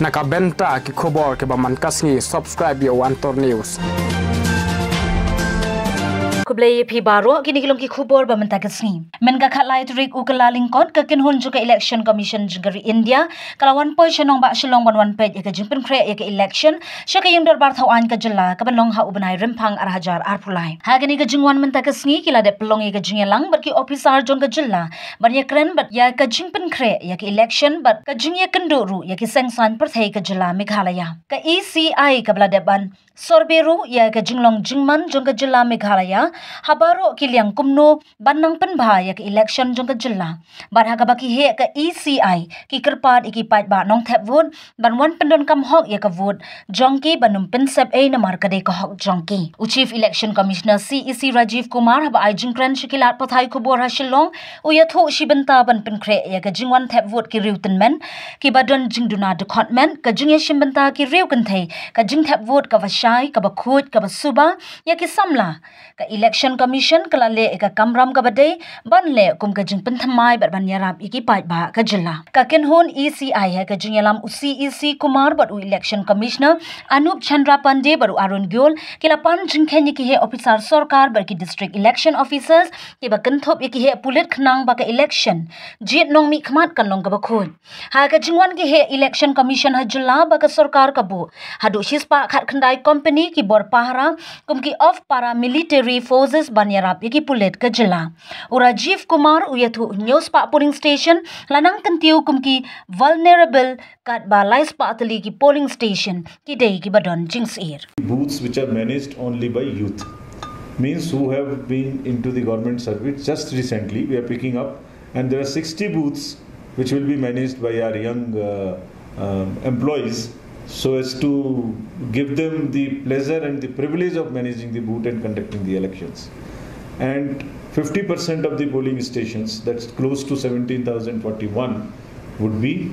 Nakabenta ki Khubor ke bamankas ni subscribe yo Antor News. Kublai pi baro kini kilom ki Khubor bamantagasni. Men ka khalai turik ukalaling kon ka kinhun juga election commission jugari India kalawan poi shenong ba shelong ban page ka jingpen kre ya ka election syaka yung darbar thawan ka jela ka banlong ha ubanai rempang arhajar arpulai. Ha gini ka jingwan mantagasni kila de pelong ya ka jingelang bar ki officer jong ka jela bar ya kren bat ya ka jingpen kre ya ka election bat ka jingya kendoru ya ki sengsan perthai ka jela Meghalaya. Ka ECI ka bladeban Sorberu ya ka jinglong jingman jong ka jela Meghalaya habaro kiliang kumno banang penbha ya ka election jong ka jela bar ha ka baki he ka ECI ki kerpat iki paitbah nong thep vote ban wan pendon kam hok ya ka vote Jong ki banum pensep e namar ka de ka hok Jong ki u chief election commissioner CEC Rajiv Kumar haba ai jingkran shikilat pathai Khubor ha shillong u ya tho shibenta ban penkre ya ka jingwan thep vote ki riuten men ki badon jingduna de khotmen ka jingye shimbenta ki riu kan thai ka jing thep vote ka shai ka khuid ka suba ya ki samla ka election commission kala le ka kamram ka bade ban le kum ka jing penthamai bat ban yarap iki paitbah ka jilla ka kenhon ECI ha ka jingelam u CEC Kumar bat u election commissioner Anup Chandra Pandey baru Arun Gyol kila pan jingkhen ki he officer sarkar bar ki district election officers ki ba kenthop ki he pulit khnang ba ka election jied nong mi khmat kan long ka ba khoi ha ka jingwan ki he election commission ha jilla ba ka sarkar ka bu hadu shispa khat khandai company ki bor pahara kum ki of paramilitary forces banyarap ki pulet ka jila Rajiv Kumar uyathu news pa polling station lanang kantiu kum ki vulnerable kat balai spatali ki polling station ki dei ki badon jingsir booths which are managed only by youth means who have been into the government service just recently we are picking up and there are 60 booths which will be managed by our young employees so as to give them the pleasure and the privilege of managing the booth and conducting the elections. And 50% of the polling stations, that's close to 17,041, would be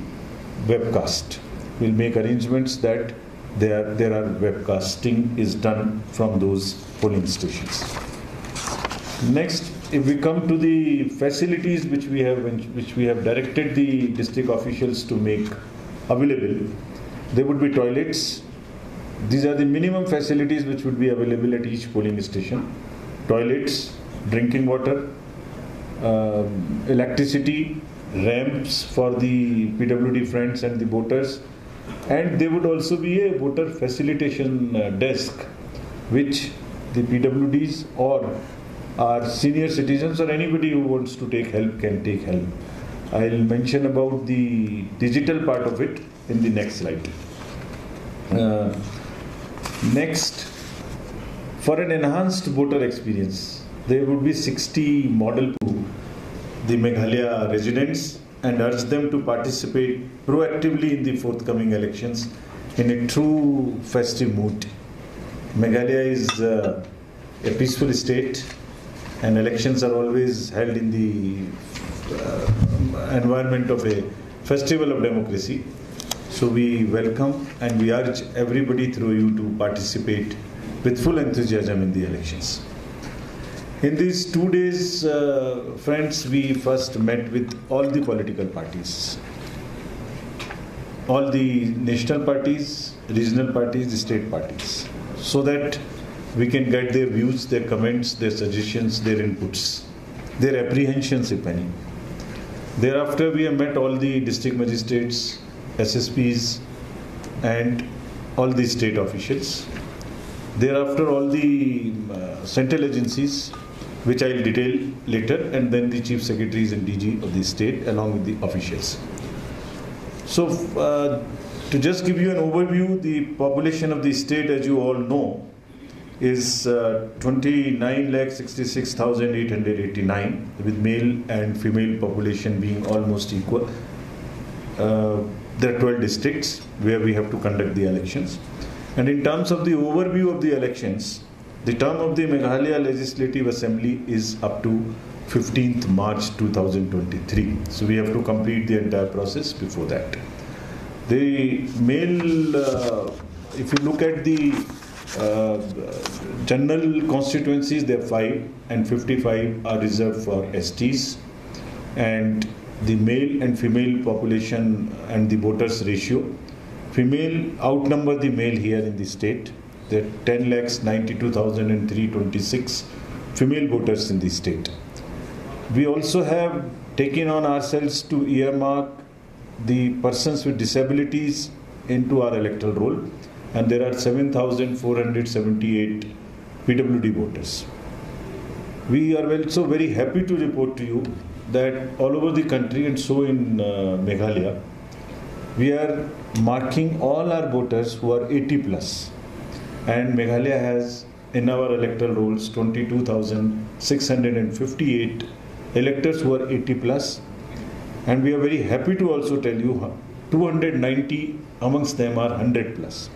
webcast. We'll make arrangements that there are webcasting is done from those polling stations. Next, if we come to the facilities which we have directed the district officials to make available, there would be toilets. These are the minimum facilities which would be available at each polling station. Toilets, drinking water, electricity, ramps for the PWD friends and the voters. And there would also be a voter facilitation desk which the PWDs or our senior citizens or anybody who wants to take help can take help. I'll mention about the digital part of it in the next slide. Next, for an enhanced voter experience, there would be 60 model to the Meghalaya residents and urge them to participate proactively in the forthcoming elections in a true festive mood. Meghalaya is a peaceful state and elections are always held in the environment of a festival of democracy. So we welcome and we urge everybody through you to participate with full enthusiasm in the elections. In these 2 days, friends, we first met with all the political parties, all the national parties, regional parties, the state parties, so that we can get their views, their comments, their suggestions, their inputs, their apprehensions, if any. Thereafter, we have met all the district magistrates, SSPs and all the state officials. Thereafter all the central agencies which I will detail later and then the chief secretaries and DG of the state along with the officials. So to just give you an overview, the population of the state as you all know is 29,66,889 with male and female population being almost equal. There are 12 districts where we have to conduct the elections. And in terms of the overview of the elections, the term of the Meghalaya Legislative Assembly is up to 15th March 2023. So we have to complete the entire process before that. The male, if you look at the general constituencies, there are 5 and 55 are reserved for STs. And the male and female population and the voters ratio Female outnumber the male here in the state. There are 10,92,326 female voters in the state. We also have taken on ourselves to earmark the persons with disabilities into our electoral roll, and there are 7,478 PWD voters. We are also very happy to report to you that all over the country and so in Meghalaya, we are marking all our voters who are 80 plus. And Meghalaya has in our electoral rolls 22,658 electors who are 80 plus. And we are very happy to also tell you 290 amongst them are 100 plus.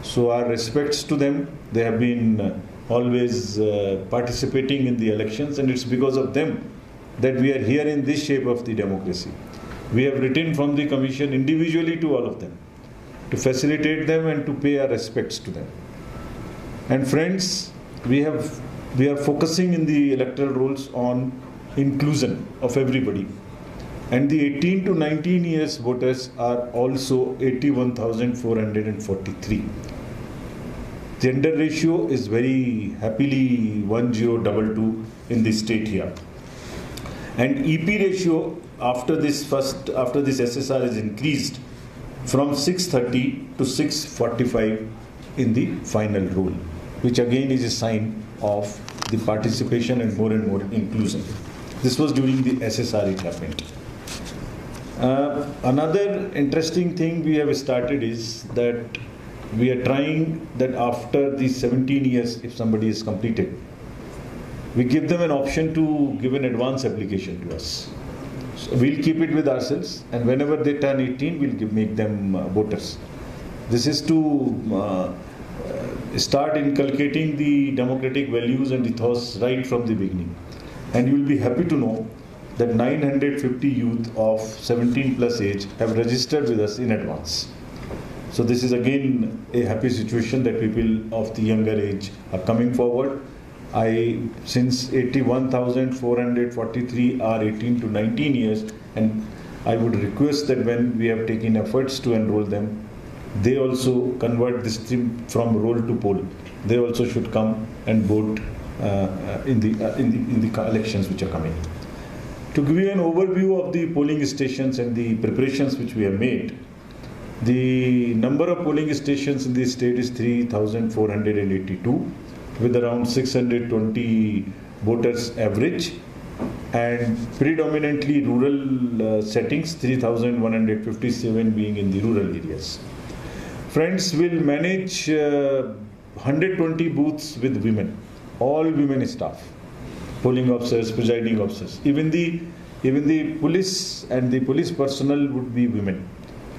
So our respects to them. They have been always participating in the elections, and it's because of them that we are here in this shape of the democracy. We have written from the Commission individually to all of them to facilitate them and to pay our respects to them. And friends, we are focusing in the electoral rolls on inclusion of everybody. And the 18 to 19 years voters are also 81,443. Gender ratio is very happily 1022 in the state here. And EP ratio after this SSR is increased from 630 to 645 in the final roll, which again is a sign of the participation and more inclusion. This was during the SSR it happened. Another interesting thing we have started is that we are trying that after the 17 years, if somebody is completed, we give them an option to give an advance application to us. So we'll keep it with ourselves, and whenever they turn 18, we'll make them voters. This is to start inculcating the democratic values and ethos right from the beginning. And you will be happy to know that 950 youth of 17 plus age have registered with us in advance. So this is again a happy situation that people of the younger age are coming forward. Since 81,443 are 18 to 19 years, and I would request that when we have taken efforts to enroll them, they also convert this thing from roll to poll. They also should come and vote in the elections which are coming. To give you an overview of the polling stations and the preparations which we have made, the number of polling stations in the state is 3,482 with around 620 voters average, and predominantly rural settings, 3,157 being in the rural areas. Friends, will manage 120 booths with women, all women staff, polling officers, presiding officers. Even the police and the police personnel would be women.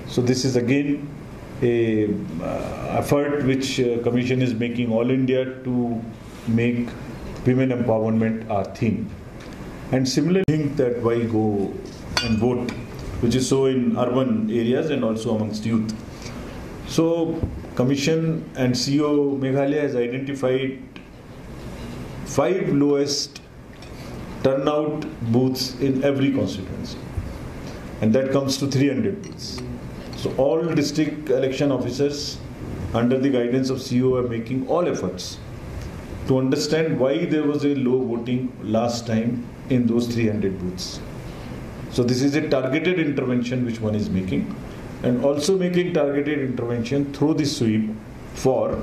So this is again a effort which Commission is making all India to make women empowerment our theme. And similarly, think that why go and vote, which is so in urban areas and also amongst youth. So Commission and CEO Meghalaya has identified 5 lowest turnout booths in every constituency, and that comes to 300 booths. So all district election officers under the guidance of CEO are making all efforts to understand why there was a low voting last time in those 300 booths. So this is a targeted intervention which one is making, and also making targeted intervention through the sweep for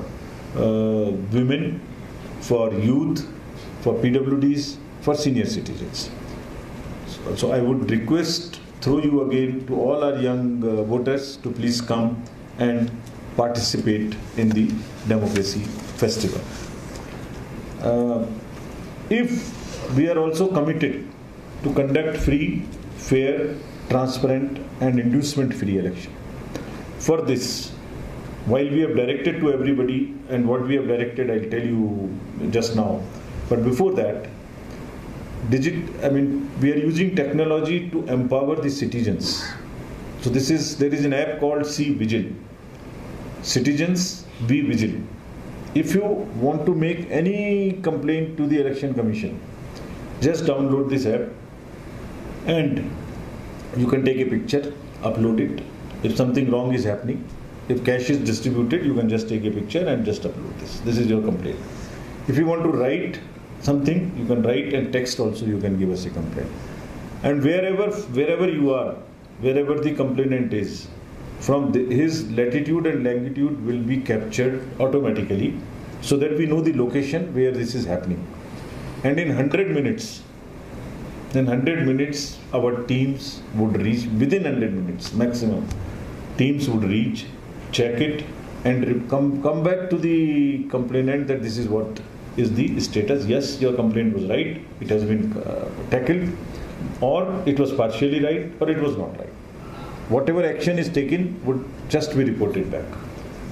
women, for youth, for PWDs, for senior citizens. So I would request through you again to all our young voters to please come and participate in the democracy festival. If we are also committed to conduct free, fair, transparent and inducement-free election. For this, while we have directed to everybody, and what we have directed I'll tell you just now, but before that, we are using technology to empower the citizens. So there is an app called C Vigil. Citizens, be vigilant. If you want to make any complaint to the Election Commission, just download this app and you can take a picture, upload it. If something wrong is happening, If cash is distributed, you can just take a picture and just upload this. This is your complaint. If you want to write something, you can write, and text also you can give us a complaint. And wherever you are, wherever the complainant is, from his latitude and longitude will be captured automatically, so that we know the location where this is happening. And in 100 minutes, our teams would reach, within 100 minutes maximum, teams would reach, check it, and come back to the complainant that this is what is the status. Yes, your complaint was right, it has been tackled, or it was partially right, or it was not right. Whatever action is taken would just be reported back.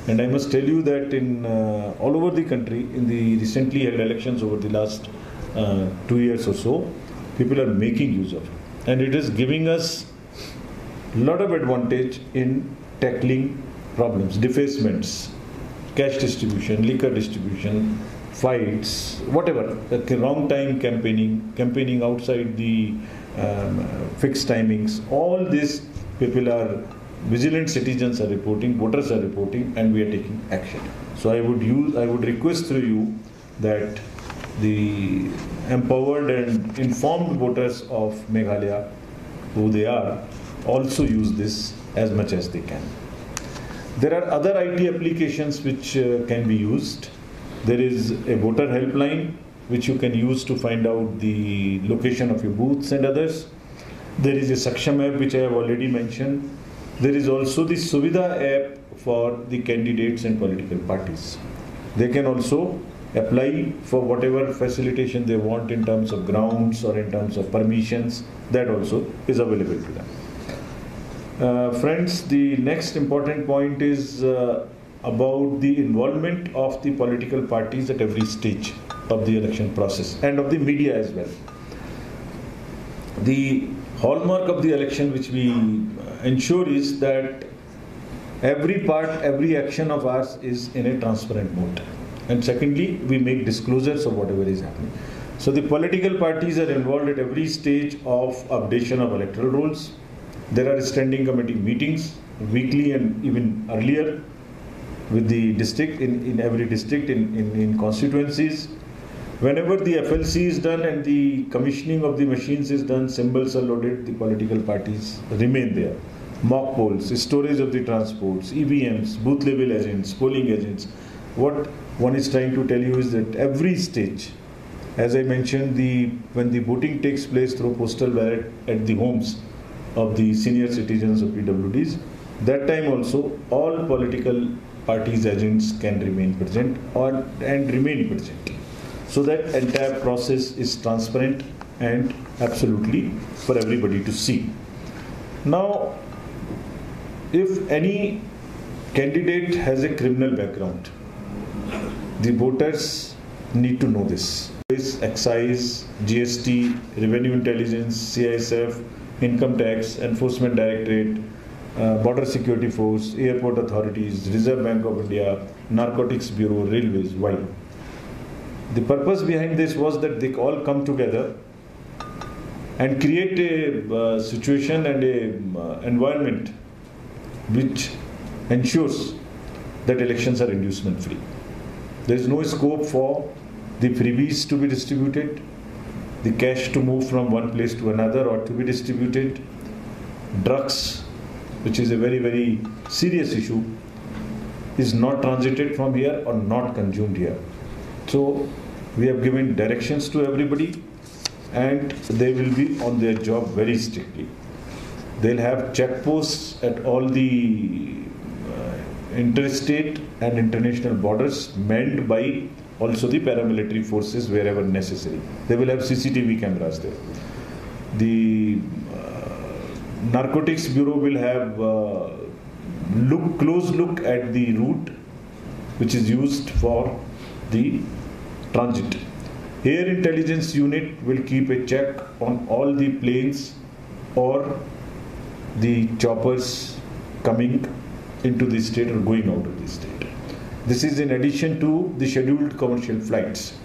And I must tell you that in all over the country, in the recently held elections over the last 2 years or so, people are making use of it. And it is giving us a lot of advantage in tackling problems, defacements, cash distribution, liquor distribution, fights, whatever, wrong time campaigning outside the fixed timings. All this, people are, vigilant citizens are reporting, voters are reporting, and we are taking action. So I would request through you that the empowered and informed voters of Meghalaya, who they are, also use this as much as they can. There are other IT applications which can be used. There is a voter helpline which you can use to find out the location of your booths and others. There is a Saksham app which I have already mentioned. There is also the Suvidha app for the candidates and political parties. They can also apply for whatever facilitation they want in terms of grounds or in terms of permissions. That also is available to them. Friends, the next important point is about the involvement of the political parties at every stage of the election process and of the media as well. The hallmark of the election which we ensure is that every action of ours is in a transparent mode. And secondly, we make disclosures of whatever is happening. So the political parties are involved at every stage of updation of electoral rolls. There are standing committee meetings weekly and even earlier with the district, in every district, in constituencies. Whenever the FLC is done and the commissioning of the machines is done, symbols are loaded, the political parties remain there. Mock polls, storage of the transports, EVMs, booth level agents, polling agents. What one is trying to tell you is that every stage, as I mentioned, when the voting takes place through postal ballot at the homes of the senior citizens of PWDs, that time also all political parties agents can remain present and remain present. So that entire process is transparent and absolutely for everybody to see. Now, if any candidate has a criminal background, the voters need to know this. Excise, GST, Revenue Intelligence, CISF, Income Tax, Enforcement Directorate, Border Security Force, Airport Authorities, Reserve Bank of India, Narcotics Bureau, Railways. Why? The purpose behind this was that they all come together and create a situation and a environment which ensures that elections are inducement free. There is no scope for the freebies to be distributed, the cash to move from one place to another or to be distributed, drugs, which is a very, very serious issue, is not transited from here or not consumed here. So we have given directions to everybody and they will be on their job very strictly. They'll have checkposts at all the interstate and international borders manned by also the paramilitary forces wherever necessary. They will have CCTV cameras there. The Narcotics Bureau will have close look at the route which is used for the transit. Air Intelligence Unit will keep a check on all the planes or the choppers coming into the state or going out of the state. This is in addition to the scheduled commercial flights.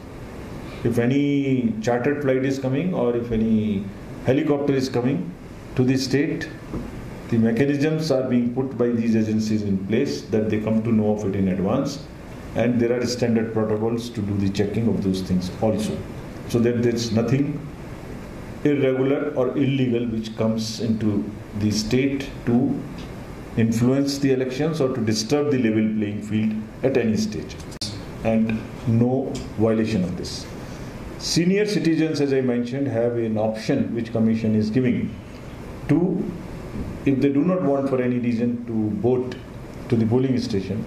If any chartered flight is coming or if any helicopter is coming to the state, The mechanisms are being put by these agencies in place that they come to know of it in advance, and there are standard protocols to do the checking of those things also, so that there's nothing irregular or illegal which comes into the state to influence the elections or to disturb the level playing field at any stage, and no violation of this. Senior citizens, as I mentioned, have an option which Commission is giving to, if they do not want for any reason to vote to the polling station,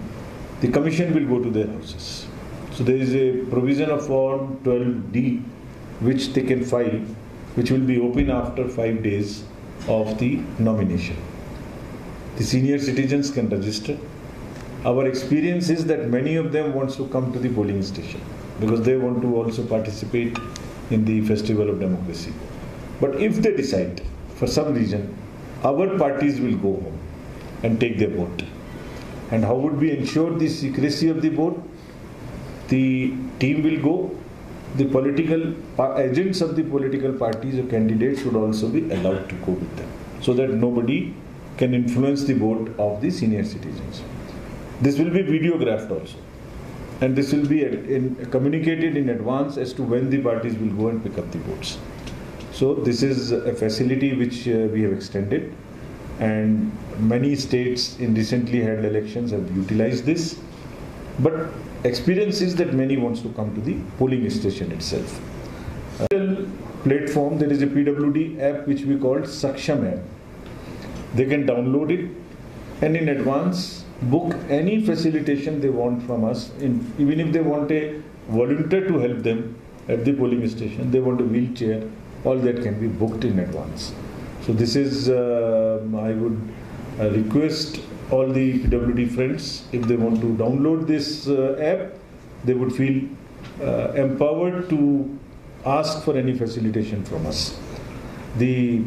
the Commission will go to their houses. So there is a provision of Form 12D which they can file, which will be open after 5 days of the nomination. The senior citizens can register. Our experience is that many of them want to come to the polling station because they want to also participate in the festival of democracy. But if they decide, for some reason, our parties will go home and take their vote. And how would we ensure the secrecy of the vote? The team will go. The political agents of the political parties or candidates should also be allowed to go with them, so that nobody can influence the vote of the senior citizens. This will be videographed also, and this will be communicated in advance as to when the parties will go and pick up the votes. So this is a facility which we have extended, and many states in recently held elections have utilized this. But experience is that many wants to come to the polling station itself. Platform, there is a PWD app which we call Saksham app. They can download it and in advance book any facilitation they want from us. Even if they want a volunteer to help them at the polling station, they want a wheelchair, all that can be booked in advance. So this is, I would request all the PWD friends, if they want to download this app, they would feel empowered to ask for any facilitation from us. We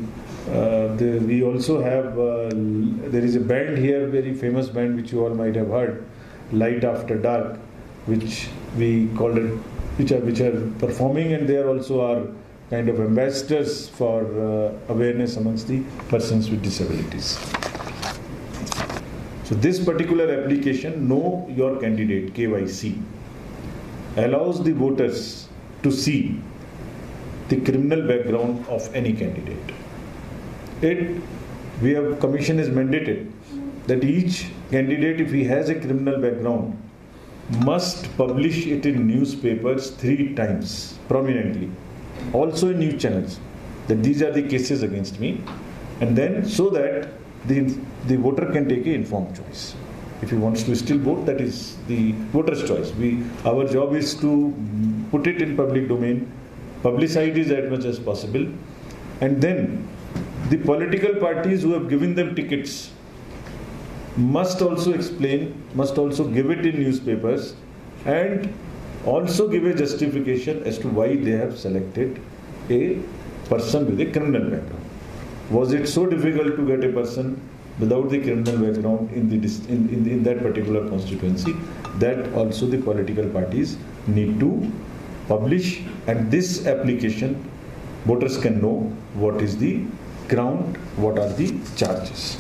also have, there is a band here, very famous band which you all might have heard, Light After Dark, which we call it, which are performing, and they are also our kind of ambassadors for awareness amongst the persons with disabilities. So this particular application, Know Your Candidate, KYC, allows the voters to see the criminal background of any candidate. Commission has mandated that each candidate, if he has a criminal background, must publish it in newspapers 3 times prominently, also in news channels, that these are the cases against me, and then so that the voter can take an informed choice. If he wants to still vote, that is the voter's choice. Our job is to put it in public domain, publicize it as much as possible, and then the political parties who have given them tickets must also explain, must also give it in newspapers, and also give a justification as to why they have selected a person with a criminal background. Was it so difficult to get a person without the criminal background in that particular constituency? That also the political parties need to publish, and this application, voters can know what is the ground, what are the charges.